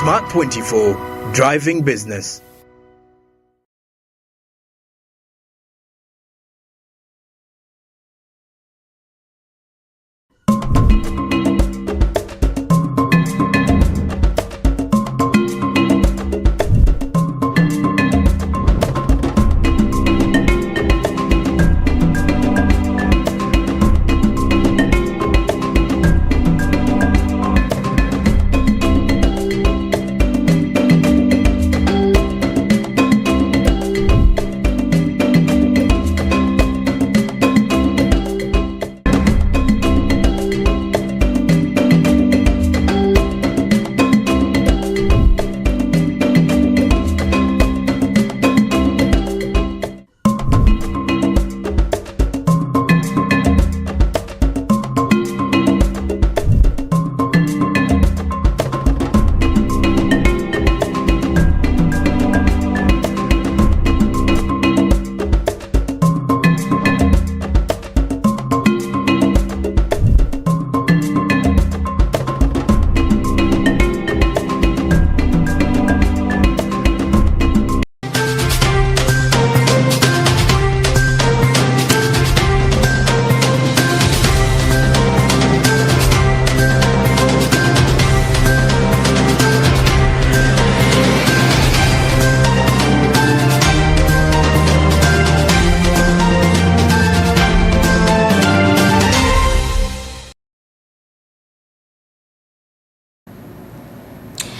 Smart 24, driving business.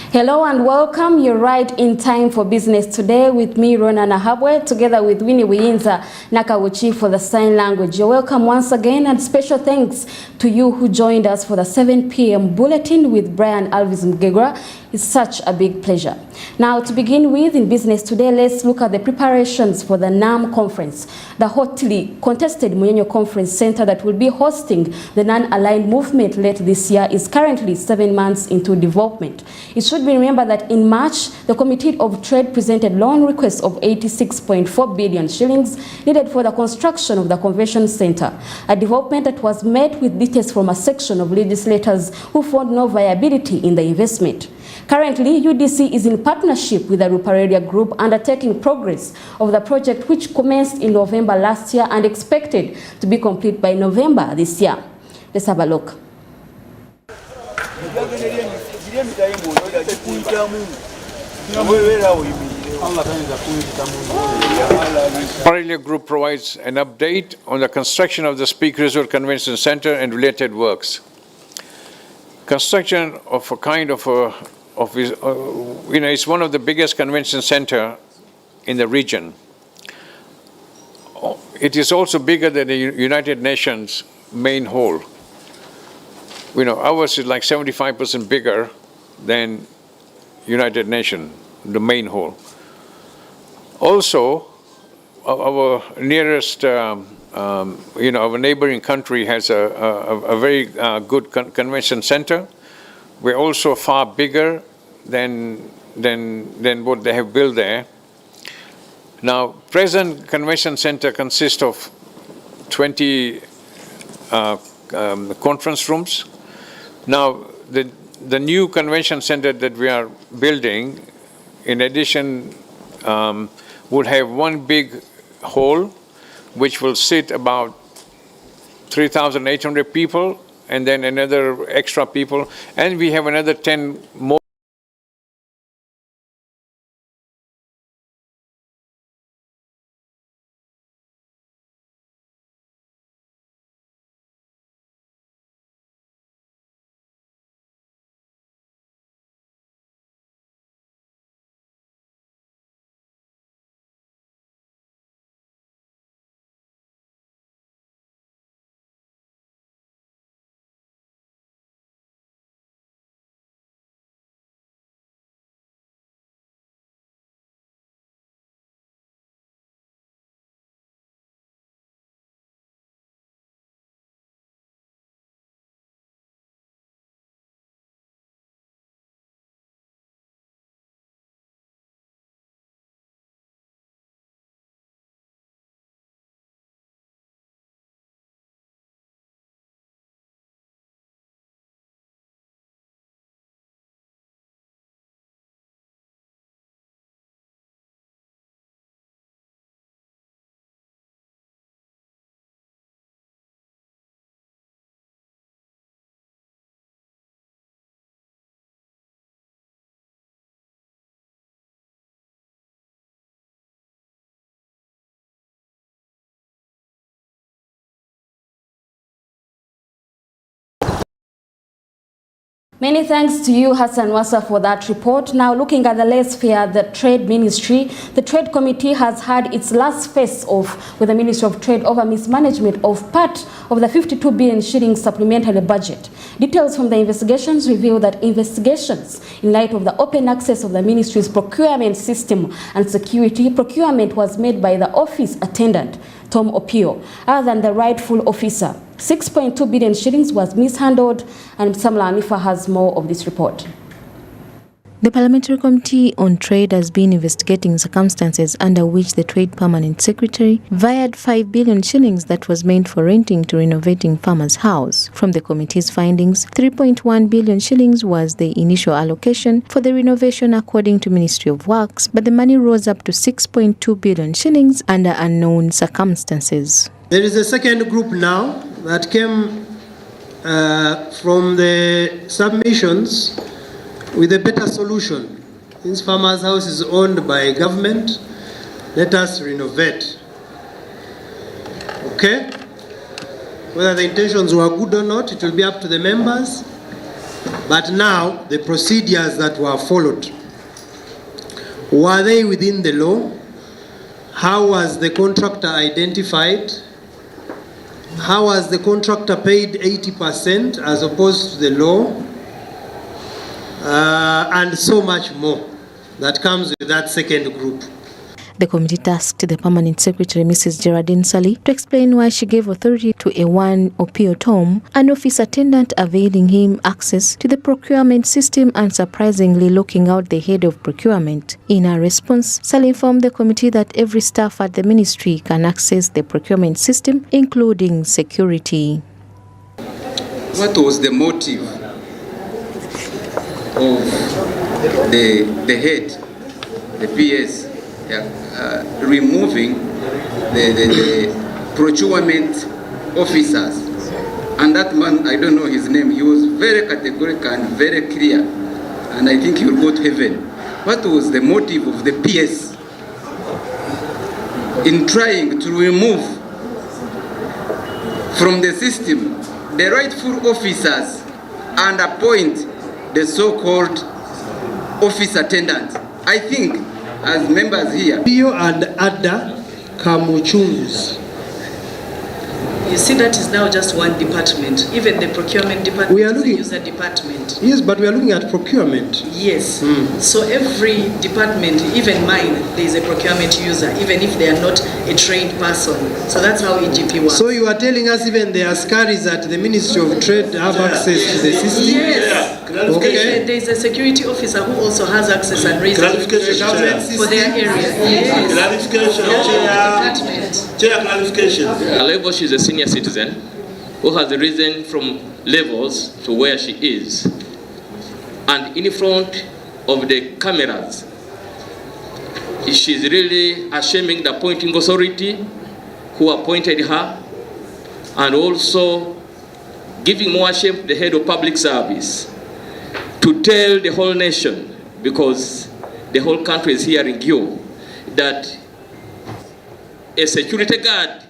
Hello and welcome. You're right in time for business today with me, Rona Nahabwe, together with Winnie Wiyinza Nakawuchi for the sign language. You're welcome once again, and special thanks to you who joined us for the 7 p.m. bulletin with Brian Alvis Mgegra. It's such a big pleasure. Now, to begin with, in business today, let's look at the preparations for the NAM conference, the hotly contested Munyenyo Conference Center that will be hosting the non-aligned movement late this year is currently 7 months into development. It should be remembered that in March, the Committee of Trade presented loan requests of 86.4 billion shillings needed for the construction of the convention center, a development that was met with details from a section of legislators who found no viability in the investment. Currently, UDC is in partnership with the Ruparelia Group undertaking progress of the project, which commenced in November last year and expected to be complete by November this year. Let's have a look. Ruparelia Group provides an update on the construction of the Speak Resort Convention Center and related works. Construction of a kind of it's one of the biggest convention center in the region. It is also bigger than the United Nations main hall. Ours is like 75% bigger than United Nations, the main hall. Also, our nearest, our neighboring country has a very good convention center. We're also far bigger than what they have built there. Now, present convention center consists of 20 conference rooms. Now, the new convention center that we are building, in addition, will have one big hall, which will sit about 3,800 people, and then another extra people, and we have another 10 more Many thanks to you, Hassan Wasa, for that report. Now, looking at the laissez-faire, the Trade Ministry, the Trade Committee has had its last face-off with the Ministry of Trade over mismanagement of part of the 52 billion shillings supplementary budget. Details from the investigations reveal that investigations in light of the open access of the ministry's procurement system and security, procurement was made by the office attendant, Tom Opio, other than the rightful officer. 6.2 billion shillings was mishandled, and Samla Amifa has more of this report. The Parliamentary Committee on Trade has been investigating circumstances under which the Trade Permanent Secretary wired 5 billion shillings that was meant for renting to renovating Farmers House. From the committee's findings, 3.1 billion shillings was the initial allocation for the renovation according to Ministry of Works, but the money rose up to 6.2 billion shillings under unknown circumstances. There is a second group now that came from the submissions with a better solution. Since Farmers House is owned by government, let us renovate. Okay? Whether the intentions were good or not, it will be up to the members. But now, the procedures that were followed, were they within the law? How was the contractor identified? How was the contractor paid 80% as opposed to the law? And so much more that comes with that second group. The committee tasked the Permanent Secretary, Mrs. Geraldine Sally, to explain why she gave authority to a one Opio Tom, an office attendant, availing him access to the procurement system and surprisingly locking out the head of procurement. In her response, Sally informed the committee that every staff at the ministry can access the procurement system, including security. What was the motive of the head, the PS, removing the procurement officers? And that man, I don't know his name, he was very categorical and very clear, and I think he will go to heaven. What was the motive of the PS in trying to remove from the system the rightful officers and appoint the so-called office attendant? I think, as members here, Pio and Ada Kamuchungus. You see, that is now just one department. Even the procurement department We are looking, is a user department. Yes, but we are looking at procurement. Yes. So every department, even mine, there is a procurement user, even if they are not a trained person. So that's how EGP works. So you are telling us even the askaris at the Ministry of Trade have access to the system? Yes. Okay. There is a security officer who also has access and raises Clarification. for their area. Yes. Chair, clarification. Level, she's a senior citizen who has risen from levels to where she is. And in front of the cameras, she's really ashaming the appointing authority who appointed her, and also giving more shame to the head of public service to tell the whole nation, because the whole country is hearing you, that a security guard,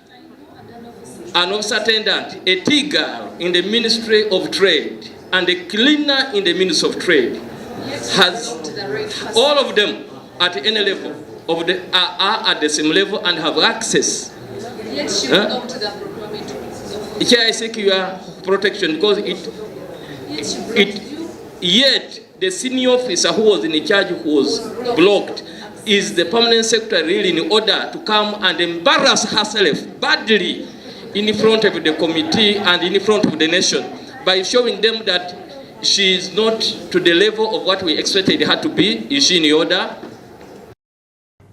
an office attendant, a tea girl in the Ministry of Trade, and a cleaner in the Ministry of Trade has all of them at any level of the are at the same level and have access. Yet she will go to the procurement office. Here I seek your protection because yet the senior officer who was in charge, who was blocked, is the permanent secretary really in order to come and embarrass herself badly in front of the committee and in front of the nation by showing them that she is not to the level of what we expected her to be. Is she in order?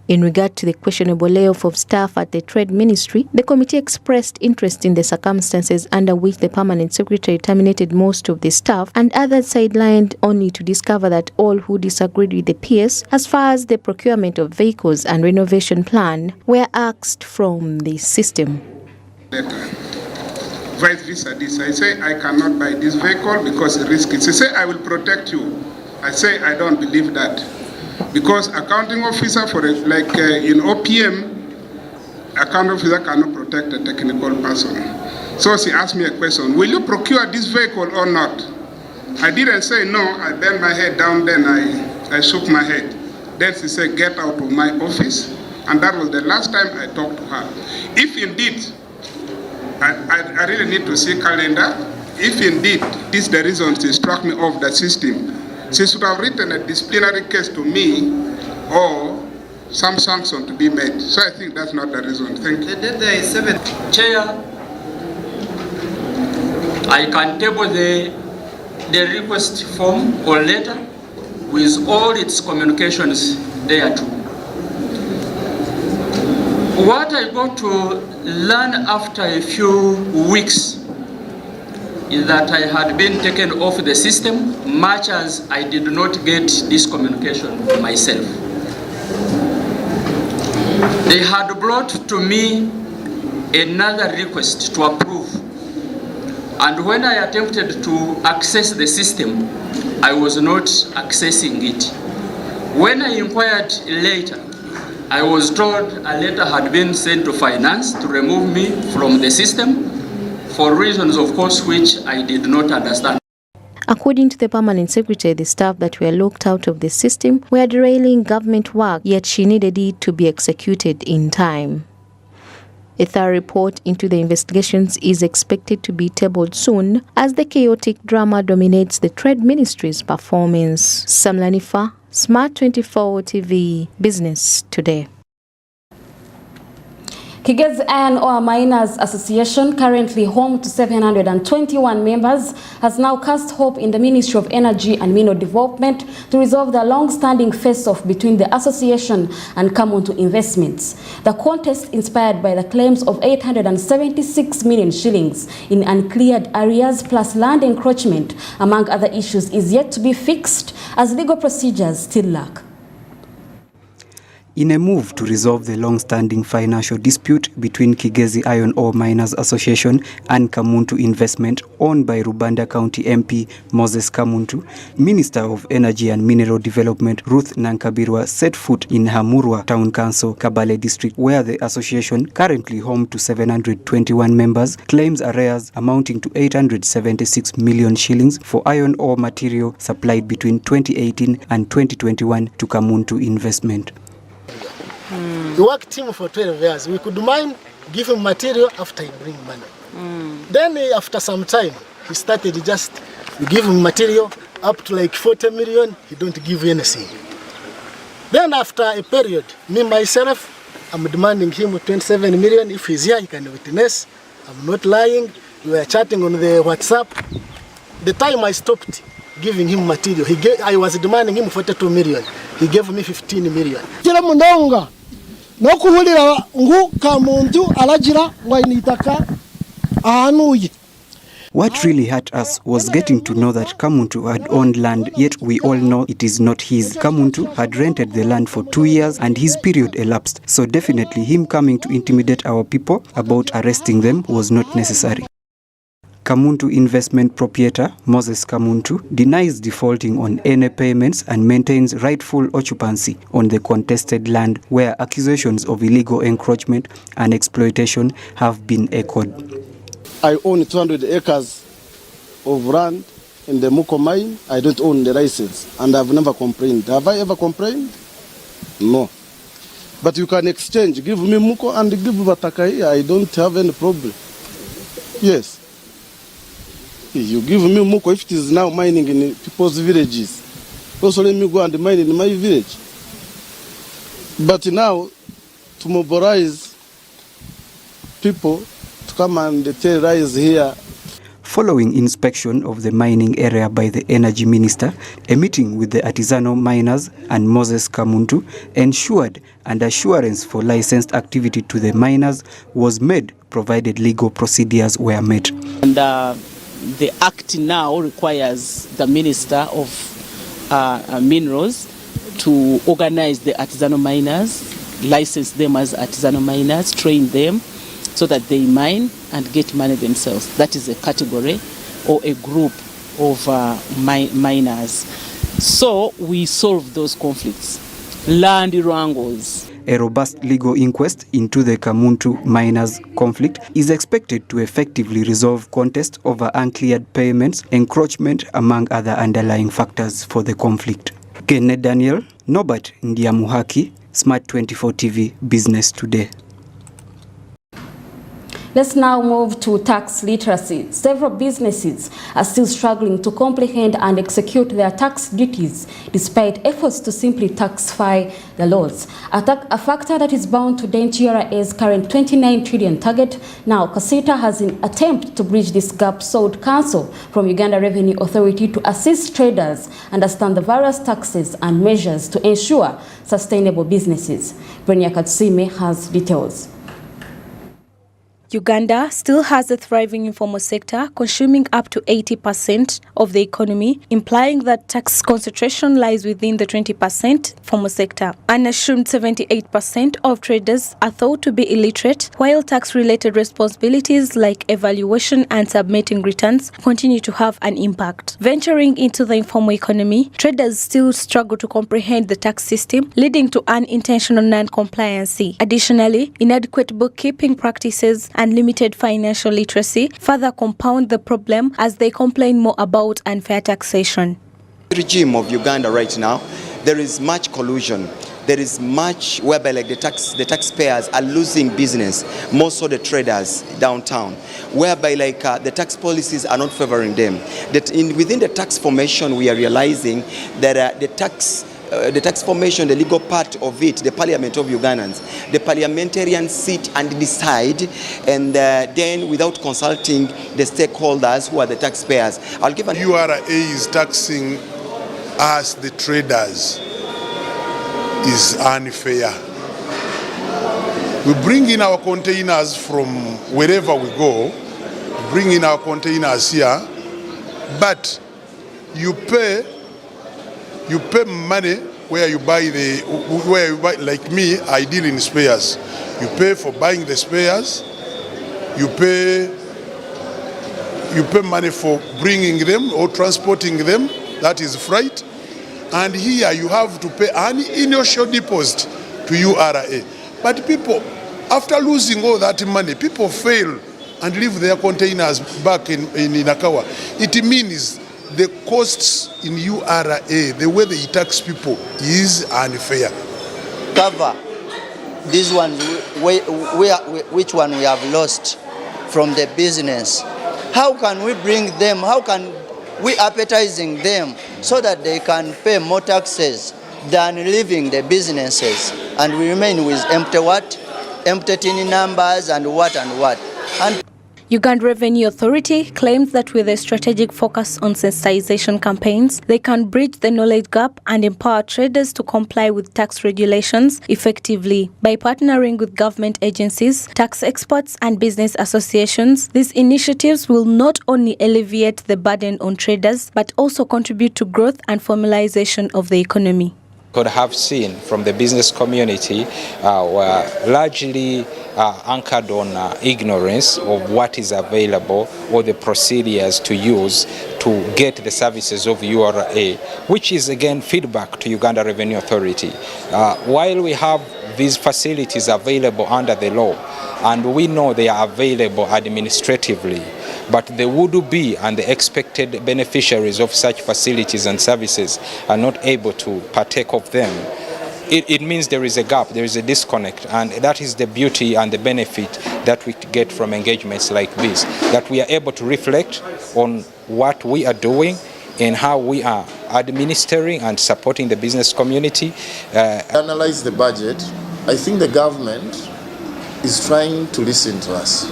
In regard to the questionable layoff of staff at the Trade Ministry, the committee expressed interest in the circumstances under which the Permanent Secretary terminated most of the staff and others sidelined, only to discover that all who disagreed with the PS as far as the procurement of vehicles and renovation plan were axed from the system. Vice versa, this I say I cannot buy this vehicle because the risk is. They say I will protect you. I say I don't believe that. Because accounting officer for like in OPM, accounting officer cannot protect a technical person. So she asked me a question: will you procure this vehicle or not? I didn't say no. I bent my head down, then I shook my head. Then she said, get out of my office. And that was the last time I talked to her. If indeed, I really need to see calendar. If indeed this is the reason she struck me off the system, she should have written a disciplinary case to me or some sanction to be made. So I think that's not the reason. Thank you. There is 7. Chair, I can table the request form or letter with all its communications thereto. What I got to learn after a few weeks is that I had been taken off the system, much as I did not get this communication myself. They had brought to me another request to approve, and when I attempted to access the system, I was not accessing it. When I inquired later, I was told a letter had been sent to finance to remove me from the system for reasons, of course, which I did not understand. According to the permanent secretary, the staff that were locked out of the system were derailing government work, yet she needed it to be executed in time. A thorough report into the investigations is expected to be tabled soon as the chaotic drama dominates the Trade Ministry's performance. Sam Lanifa, Smart 24 TV, Business Today. Kigezi Iron Ore Miners Association, currently home to 721 members, has now cast hope in the Ministry of Energy and Mineral Development to resolve the long-standing face-off between the association and Kamuntu Investments. The contest, inspired by the claims of 876 million shillings in uncleared areas plus land encroachment, among other issues, is yet to be fixed as legal procedures still lack. In a move to resolve the long-standing financial dispute between Kigezi Iron Ore Miners Association and Kamuntu Investment, owned by Rubanda County MP Moses Kamuntu, Minister of Energy and Mineral Development Ruth Nankabirwa set foot in Hamurwa Town Council, Kabale District, where the association, currently home to 721 members, claims arrears amounting to 876 million shillings for iron ore material supplied between 2018 and 2021 to Kamuntu Investment. We worked team for 12 years. We could mine, give him material after he bring money. Then after some time, he started just give him material up to like 40 million, he don't give anything. Then after a period, me myself, I'm demanding him 27 million. If he's here, he can witness. I'm not lying. We were chatting on the WhatsApp. The time I stopped giving him material, I was demanding him 42 million. He gave me 15 million. What really hurt us was getting to know that Kamuntu had owned land, yet we all know it is not his. Kamuntu had rented the land for 2 years and his period elapsed, so definitely him coming to intimidate our people about arresting them was not necessary. Kamuntu Investment proprietor Moses Kamuntu denies defaulting on any payments and maintains rightful occupancy on the contested land where accusations of illegal encroachment and exploitation have been echoed. I own 200 acres of land in the Muko mine. I don't own the license and I've never complained. Have I ever complained? No. But you can exchange. Give me Muko and give Batakai. I don't have any problem. Yes. You give me Muko if it is now mining in people's villages. Also let me go and mine in my village. But now, to mobilize people to come and terrorize here. Following inspection of the mining area by the Energy Minister, a meeting with the artisanal miners and Moses Kamuntu ensured an assurance for licensed activity to the miners was made, provided legal procedures were met. And the Act now requires the Minister of Minerals to organize the artisanal miners, license them as artisanal miners, train them so that they mine and get money themselves. That is a category or a group of miners. So we solve those conflicts. Land wrangles. A robust legal inquest into the Kamuntu miners' conflict is expected to effectively resolve contest over uncleared payments, encroachment, among other underlying factors for the conflict. Kenneth Daniel, Norbert Ndiamuhaki, Smart 24 TV, Business Today. Let's now move to tax literacy. Several businesses are still struggling to comprehend and execute their tax duties despite efforts to simply taxify the laws. A factor that is bound to dent GRA's current 29 trillion target. Now, CASITA has an attempt to bridge this gap sought counsel from Uganda Revenue Authority to assist traders understand the various taxes and measures to ensure sustainable businesses. Brenya Katsime has details. Uganda still has a thriving informal sector, consuming up to 80% of the economy, implying that tax concentration lies within the 20% formal sector. An assumed 78% of traders are thought to be illiterate, while tax-related responsibilities like evaluation and submitting returns continue to have an impact. Venturing into the informal economy, traders still struggle to comprehend the tax system, leading to unintentional non-compliancy. Additionally, inadequate bookkeeping practices and limited financial literacy further compound the problem as they complain more about unfair taxation. The regime of Uganda right now, there is much collusion. There is much whereby like the taxpayers are losing business, more so the traders downtown, whereby like the tax policies are not favoring them. That within the tax formation, we are realizing that the tax formation, the legal part of it, the parliament of Ugandans, the parliamentarians sit and decide, and then without consulting the stakeholders who are the taxpayers. I'll give an URA is taxing us, the traders, is unfair. We bring in our containers from wherever we go, bring in our containers here, but you pay money where you buy like me, I deal in spares. You pay for buying the spares, you pay money for bringing them or transporting them, that is freight. And here you have to pay an initial deposit to URA. But people, after losing all that money, people fail and leave their containers back in Nakawa. It means the costs in URA, the way they tax people, is unfair. Cover this one, which one we have lost from the business. How can we bring them? How can we appetizing them so that they can pay more taxes than leaving the businesses, and we remain with empty tin numbers and what. And Uganda Revenue Authority claims that with a strategic focus on sensitization campaigns, they can bridge the knowledge gap and empower traders to comply with tax regulations effectively. By partnering with government agencies, tax experts and business associations, these initiatives will not only alleviate the burden on traders, but also contribute to growth and formalization of the economy. Could have seen from the business community were largely anchored on ignorance of what is available or the procedures to use to get the services of URA, which is again feedback to Uganda Revenue Authority. While we have these facilities available under the law, and we know they are available administratively, but the would-be and the expected beneficiaries of such facilities and services are not able to partake of them. It means there is a gap, there is a disconnect, and that is the beauty and the benefit that we get from engagements like this, that we are able to reflect on what we are doing and how we are administering and supporting the business community. Analyze the budget. I think the government is trying to listen to us.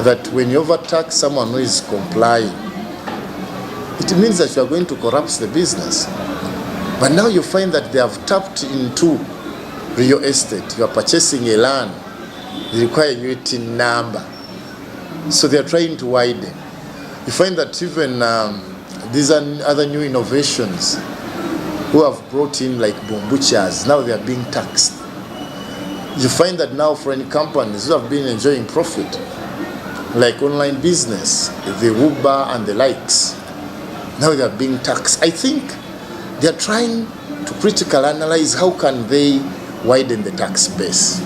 That when you overtax someone who is complying, it means that you are going to corrupt the business. But now you find that they have tapped into real estate. You are purchasing a land, they require a tin number. So they are trying to widen. You find that even these are other new innovations who have brought in like bombuchas, now they are being taxed. You find that now foreign companies who have been enjoying profit, like online business, the Uber and the likes, now they are being taxed. I think they are trying to critically analyze how can they widen the tax base.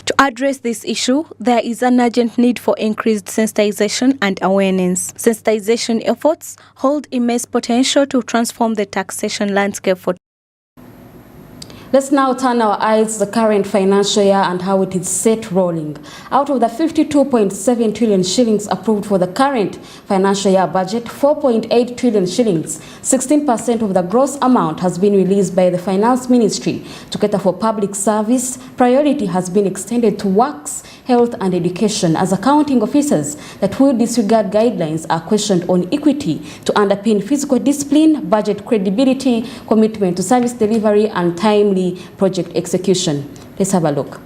To address this issue, there is an urgent need for increased sensitization and awareness. Sensitization efforts hold immense potential to transform the taxation landscape for. Let's now turn our eyes to the current financial year and how it is set rolling. Out of the 52.7 trillion shillings approved for the current financial year budget, 4.8 trillion shillings, 16% of the gross amount, has been released by the Finance Ministry to cater for public service. Priority has been extended to works, health and education, as accounting officers that will disregard guidelines are questioned on equity to underpin fiscal discipline, budget credibility, commitment to service delivery and timely project execution. Let's have a look.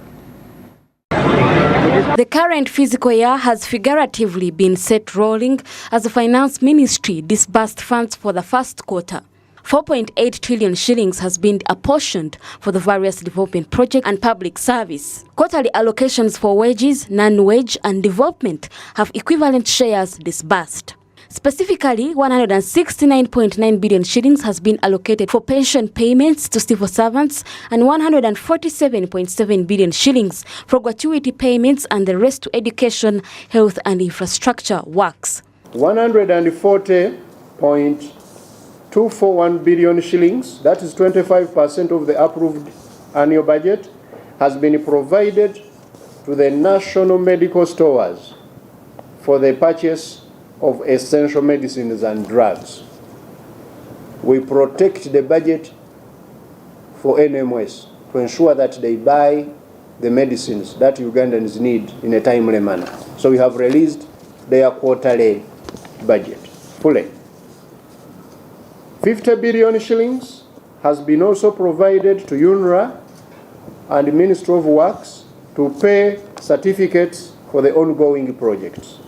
The current fiscal year has figuratively been set rolling as the Finance Ministry disbursed funds for the first quarter. 4.8 trillion shillings has been apportioned for the various development projects and public service. Quarterly allocations for wages, non-wage and development have equivalent shares disbursed. Specifically, 169.9 billion shillings has been allocated for pension payments to civil servants and 147.7 billion shillings for gratuity payments and the rest to education, health and infrastructure works. 140.241 billion shillings, that is 25% of the approved annual budget, has been provided to the national medical stores for the purchase of essential medicines and drugs. We protect the budget for NMS to ensure that they buy the medicines that Ugandans need in a timely manner. So we have released their quarterly budget fully. 50 billion shillings has been also provided to UNRA and the Ministry of Works to pay certificates for the ongoing projects.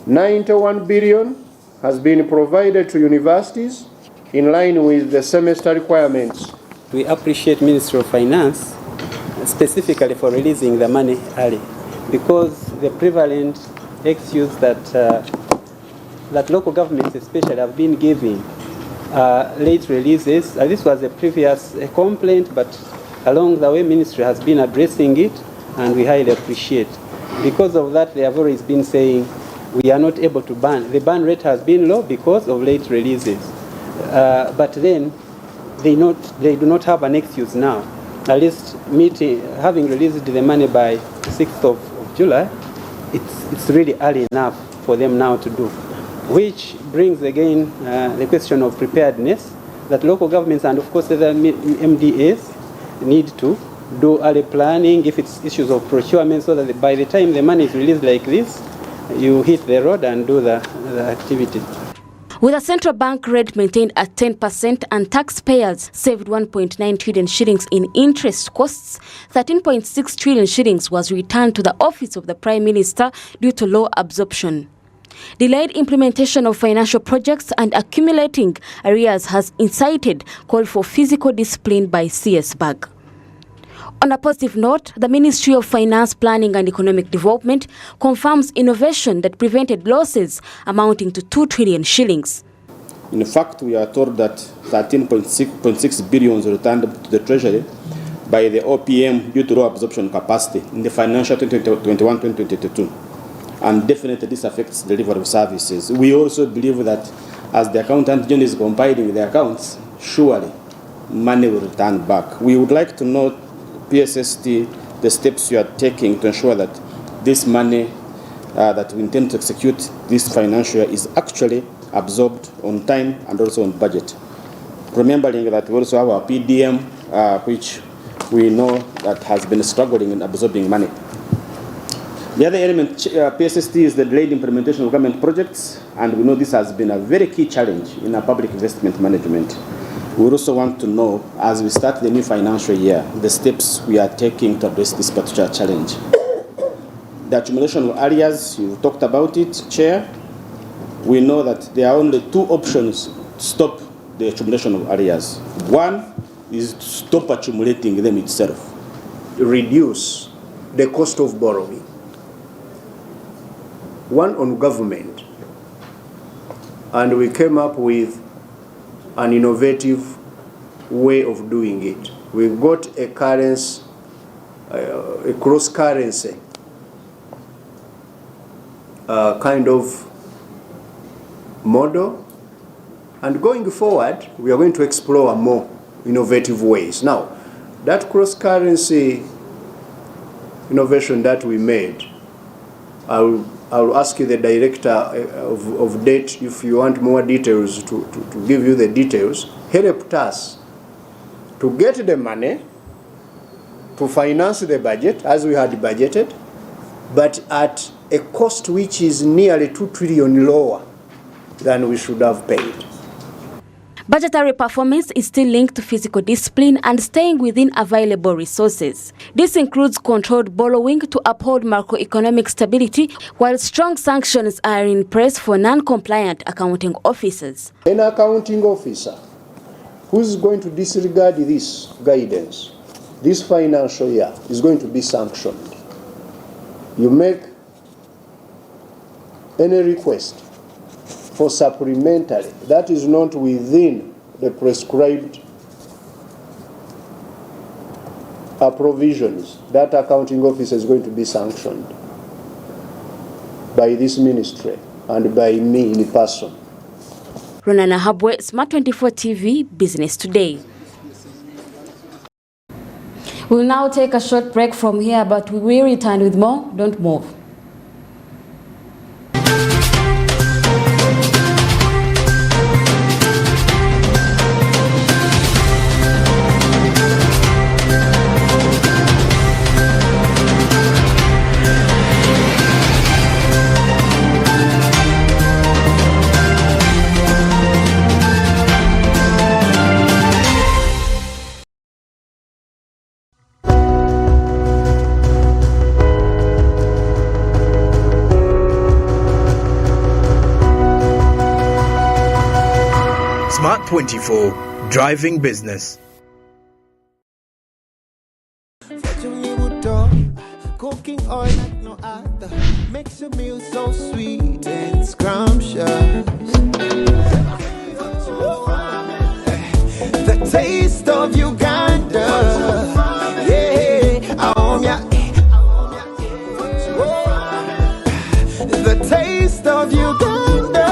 91 billion has been provided to universities in line with the semester requirements. We appreciate Ministry of Finance specifically for releasing the money early, because the prevalent excuse that local governments especially have been giving late releases. This was a previous complaint, but along the way Ministry has been addressing it, and we highly appreciate. Because of that, they have always been saying we are not able to ban. The ban rate has been low because of late releases. But then they do not have an excuse now. At least having released the money by 6th of July, it's really early enough for them now to do. Which brings again the question of preparedness that local governments and of course the MDAs need to do early planning if it's issues of procurement, so that by the time the money is released like this, you hit the road and do the activity. With a central bank rate maintained at 10% and taxpayers saved 1.9 trillion shillings in interest costs, 13.6 trillion shillings was returned to the office of the Prime Minister due to low absorption. Delayed implementation of financial projects and accumulating arrears has incited call for physical discipline by CS BAG. On a positive note, the Ministry of Finance, Planning and Economic Development confirms innovation that prevented losses amounting to 2 trillion shillings. In fact, we are told that 13.6 billion was returned to the Treasury by the OPM due to low absorption capacity in the financial 2021-2022. And definitely this affects delivery of services. We also believe that as the accountant general is compiling the accounts, surely money will return back. We would like to know, PSST, the steps you are taking to ensure that this money that we intend to execute this financial year is actually absorbed on time and also on budget. Remembering that we also have our PDM, which we know that has been struggling in absorbing money. The other element, PSST, is the delayed implementation of government projects, and we know this has been a very key challenge in our public investment management. We also want to know, as we start the new financial year, the steps we are taking to address this particular challenge. The accumulation of arrears, you talked about it, Chair. We know that there are only two options to stop the accumulation of arrears. One is to stop accumulating them itself. Reduce the cost of borrowing. One on government. And we came up with an innovative way of doing it. we got a currency, a cross-currency kind of model. And going forward, we are going to explore more innovative ways. Now, that cross-currency innovation that we made, I'll ask you, the director of debt, if you want more details, to give you the details, helped us to get the money to finance the budget as we had budgeted, but at a cost which is nearly 2 trillion lower than we should have paid. Budgetary performance is still linked to physical discipline and staying within available resources. This includes controlled borrowing to uphold macroeconomic stability, while strong sanctions are in place for non-compliant accounting officers. An accounting officer who's going to disregard this guidance this financial year is going to be sanctioned. You make any request for supplementary that is not within the prescribed provisions, that accounting officer is going to be sanctioned by this ministry and by me in person. Ronana Habwe, Smart 24 TV, Business Today. We'll now take a short break from here, but we will return with more. Don't move. Smart 24, driving business. Cooking oil like no other makes your meal so sweet and scrumptious. The taste of Uganda, yeah, the taste of Uganda.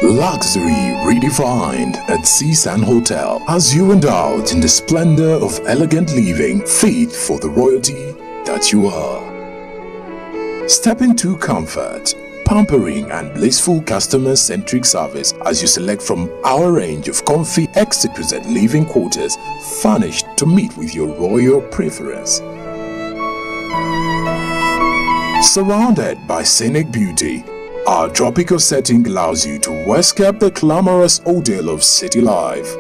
Luxury redefined at Seasan Hotel as you indulge in the splendor of elegant living fit for the royalty that you are. Step into comfort, pampering and blissful customer-centric service as you select from our range of comfy exquisite living quarters furnished to meet with your royal preference. Surrounded by scenic beauty, our tropical setting allows you to escape the glamorous ordeal of city life.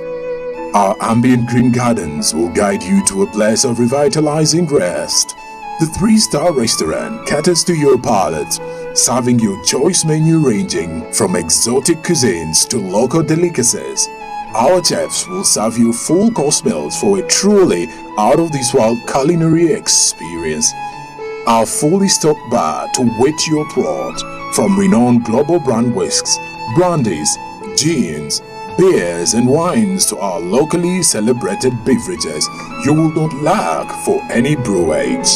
Our ambient green gardens will guide you to a place of revitalizing rest. The 3-star restaurant caters to your palate, serving your choice menu ranging from exotic cuisines to local delicacies. Our chefs will serve you full-course meals for a truly out-of-this-world culinary experience. Our fully stocked bar to whet your throat, from renowned global brand whisks, brandies, gins, beers and wines to our locally celebrated beverages, you will not lack for any brewage.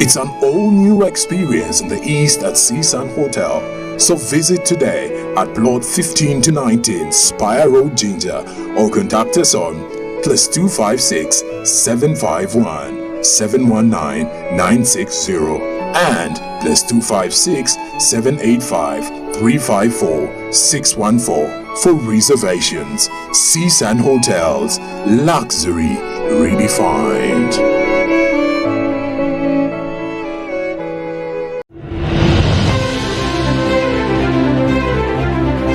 It's an all-new experience in the East at Seasan Hotel, so visit today at plot 15 to 19 Spire Road, Ginger, or contact us on +256 751 719 960 and +256 785 354 614 for reservations. Seasan Hotels, luxury redefined.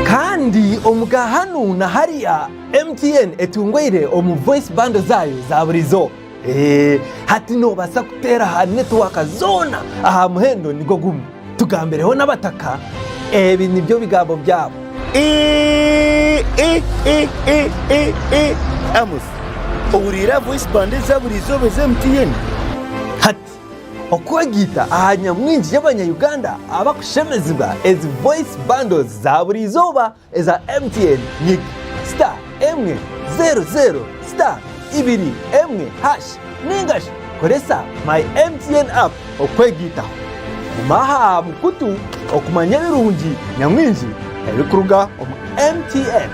Kandi omugahanu na haria MTN etungweire omu voice bando zayo za burizo. Hati no basa kutera ha network zona aha muhendo nigo gumu. tugambireho n'abataka ebi nibyo bigambo byabo. Amos, owulira voice band zabuli zobe za MTN. Hati okwegita aha nyamwingi y'abanyayuganda abakushemezibwa ezi voice bundles za buri izoba eza MTN ni *100*2 *21# ningashi koresa my MTN app okwegitaho umaha mukutu okumanya birungi nyamwingi ebikuruga omu MTN.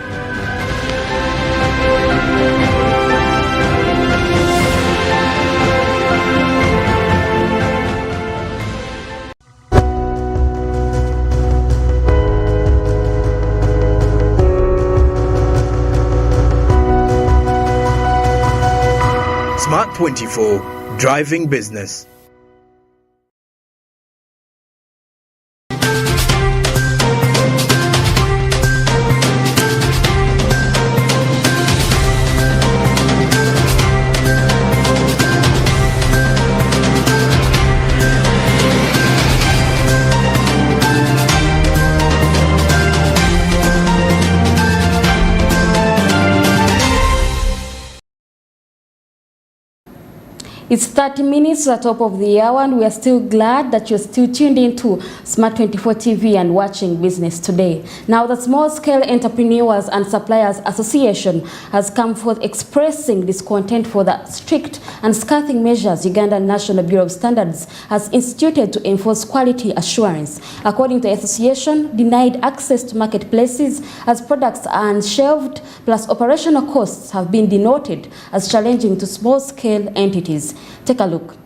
Smart 24, driving business. It's 30 minutes at the top of the hour, and we are still glad that you're still tuned into Smart 24 TV and watching Business Today. Now, the Small Scale Entrepreneurs and Suppliers Association has come forth expressing discontent for the strict and scathing measures Uganda National Bureau of Standards has instituted to enforce quality assurance. According to the association, denied access to marketplaces as products are unshelved, plus operational costs have been denoted as challenging to small-scale entities. Take a look.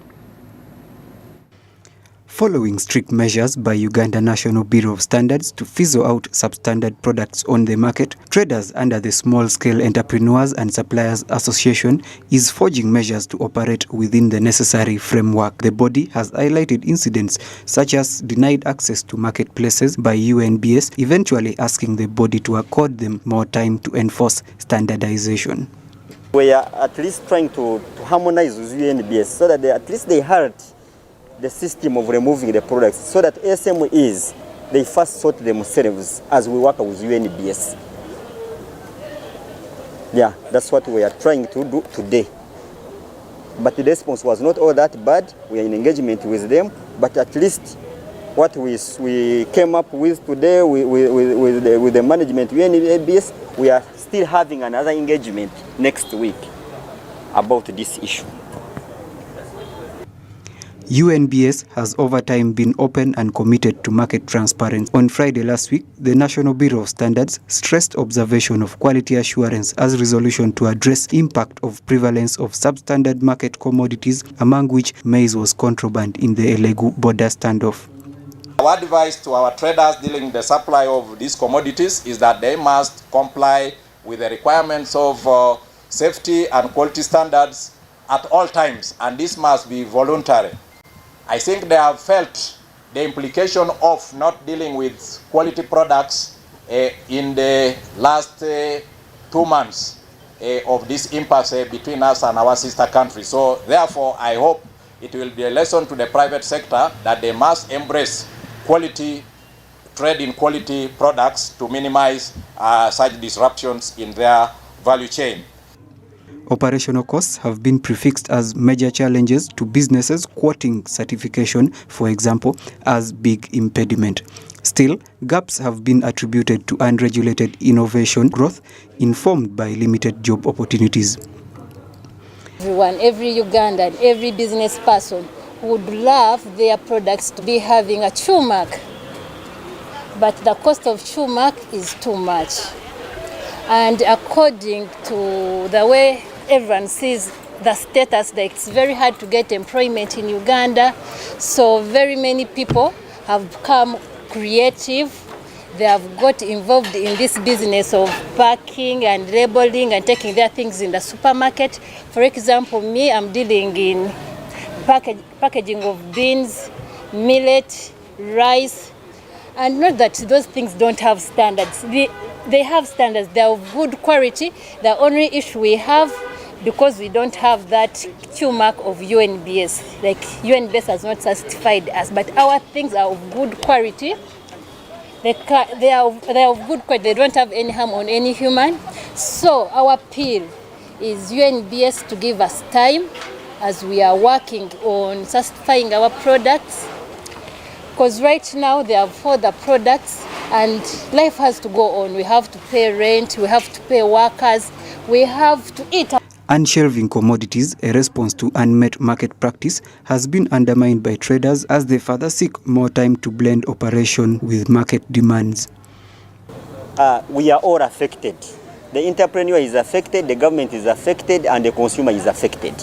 Following strict measures by Uganda National Bureau of Standards to fizzle out substandard products on the market, traders under the Small Scale Entrepreneurs and Suppliers Association is forging measures to operate within the necessary framework. The body has highlighted incidents such as denied access to marketplaces by UNBS, eventually asking the body to accord them more time to enforce standardization. We are at least trying to harmonize with UNBS so that at least they heard the system of removing the products, so that SMEs, they first sort themselves as we work with UNBS. Yeah, that's what we are trying to do today. But the response was not all that bad. We are in engagement with them, but at least what we came up with today with the management UNBS, we are still having another engagement next week about this issue. UNBS has over time been open and committed to market transparency. On Friday last week, the National Bureau of Standards stressed observation of quality assurance as resolution to address impact of prevalence of substandard market commodities, among which maize was contraband in the Elegu border standoff. Our advice to our traders dealing with the supply of these commodities is that they must comply with the requirements of safety and quality standards at all times, and this must be voluntary. I think they have felt the implication of not dealing with quality products in the last 2 months of this impasse between us and our sister country. So therefore, I hope it will be a lesson to the private sector that they must embrace quality, trade in quality products to minimize such disruptions in their value chain. Operational costs have been prefixed as major challenges to businesses, quoting certification, for example, as big impediment. Still, gaps have been attributed to unregulated innovation growth informed by limited job opportunities. Everyone, every Ugandan, every business person would love their products to be having a true mark, but the cost of true mark is too much. And according to the way everyone sees the status, that it's very hard to get employment in Uganda, so very many people have become creative. They have got involved in this business of packing and labeling and taking their things in the supermarket. For example, me, I'm dealing in packaging of beans, millet, rice, and not that those things don't have standards. They have standards. They are of good quality. The only issue we have because we don't have that Q mark of UNBS. Like UNBS has not certified us, but our things are of good quality. They are of good quality. They don't have any harm on any human. So our appeal is UNBS to give us time as we are working on certifying our products. Because right now they have all the products and life has to go on. We have to pay rent, we have to pay workers, we have to eat. Unshelving commodities, a response to unmet market practice, has been undermined by traders as they further seek more time to blend operation with market demands. We are all affected. The entrepreneur is affected, the government is affected, and the consumer is affected.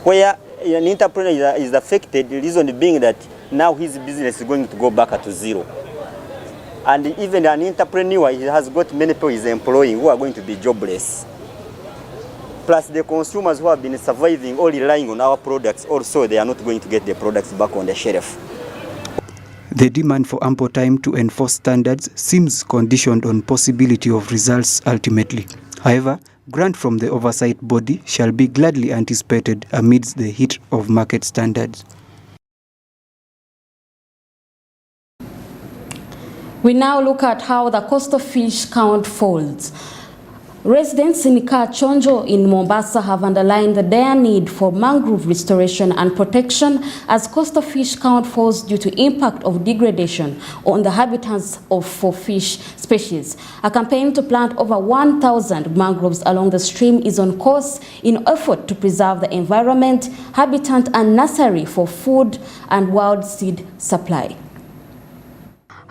Where an entrepreneur is affected, the reason being that now his business is going to go back to zero. And even an entrepreneur, he has got many people he's employing who are going to be jobless. Plus the consumers who have been surviving or relying on our products, also they are not going to get their products back on the shelf. The demand for ample time to enforce standards seems conditioned on possibility of results ultimately. However, grant from the oversight body shall be gladly anticipated amidst the heat of market standards. We now look at how the coastal fish count falls. Residents in Kachonjo in Mombasa have underlined their need for mangrove restoration and protection as coastal fish count falls due to impact of degradation on the habitats for fish species. A campaign to plant over 1,000 mangroves along the stream is on course in effort to preserve the environment, habitat and nursery for food and wild seed supply.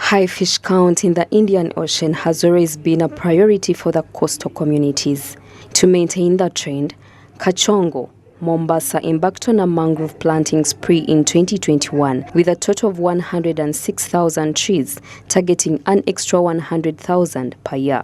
High fish count in the Indian Ocean has always been a priority for the coastal communities. To maintain that trend, Kachongo, Mombasa embarked on a mangrove planting spree in 2021 with a total of 106,000 trees, targeting an extra 100,000 per year.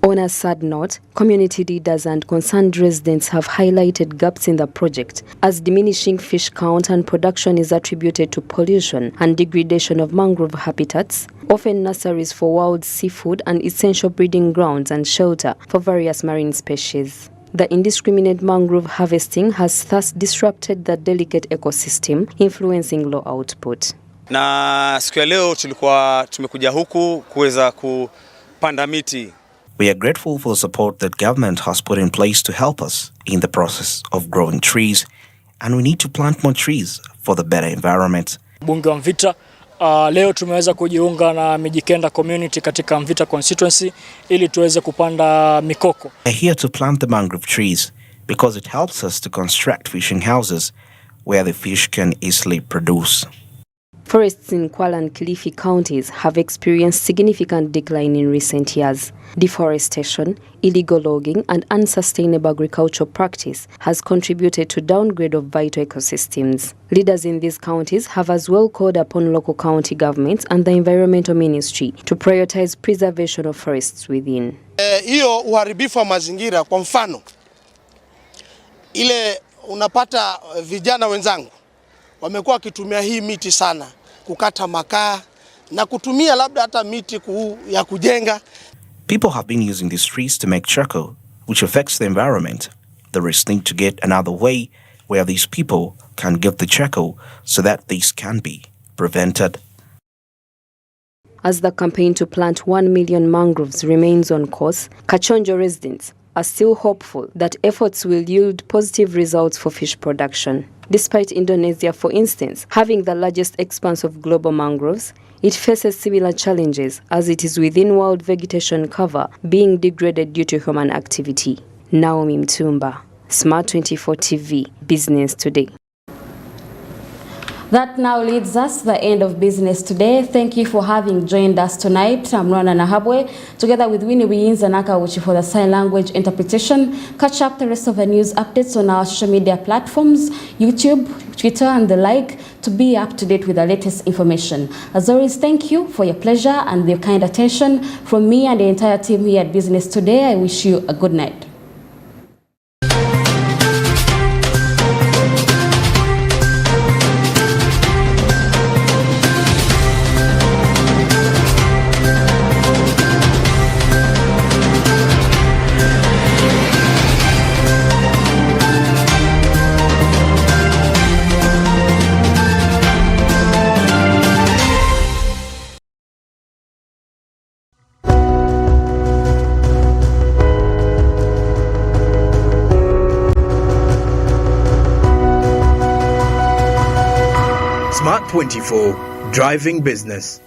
On a sad note, community leaders and concerned residents have highlighted gaps in the project as diminishing fish count and production is attributed to pollution and degradation of mangrove habitats, often nurseries for wild seafood and essential breeding grounds and shelter for various marine species. The indiscriminate mangrove harvesting has thus disrupted the delicate ecosystem, influencing low output. Na siku ya leo tulikuwa tumekuja huku kuweza kupanda miti. We are grateful for the support that government has put in place to help us in the process of growing trees, and we need to plant more trees for the better environment. Bunge wa Mvita, leo tumeweza kujiunga na Mijikenda community katika Mvita constituency ili tuweze kupanda mikoko. We are here to plant the mangrove trees because it helps us to construct fishing houses where the fish can easily produce. Forests in Kwale and Kilifi counties have experienced significant decline in recent years. Deforestation, illegal logging, and unsustainable agricultural practice has contributed to downgrade of vital ecosystems. Leaders in these counties have as well called upon local county governments and the environmental ministry to prioritize preservation of forests within. Hiyo uharibifu wa mazingira, kwa mfano ile unapata vijana wenzangu wamekuwa wakitumia hii miti sana kukata makaa na kutumia labda hata miti ya kujenga. People have been using these trees to make charcoal, which affects the environment. There is need to get another way where these people can get the charcoal so that this can be prevented. As the campaign to plant 1 million mangroves remains on course, Kachonjo residents are still hopeful that efforts will yield positive results for fish production. Despite Indonesia, for instance, having the largest expanse of global mangroves, it faces similar challenges as it is within wild vegetation cover being degraded due to human activity. Naomi Mtumba, Smart 24 TV, Business Today. That now leads us to the end of Business Today. Thank you for having joined us tonight. I'm Rona Nahabwe, together with Winnie Wiinza Nakawuchi for the sign language interpretation. Catch up the rest of the news updates on our social media platforms, YouTube, Twitter, and the like, to be up to date with the latest information. As always, thank you for your pleasure and your kind attention. From me and the entire team here at Business Today, I wish you a good night. Smart 24, driving business.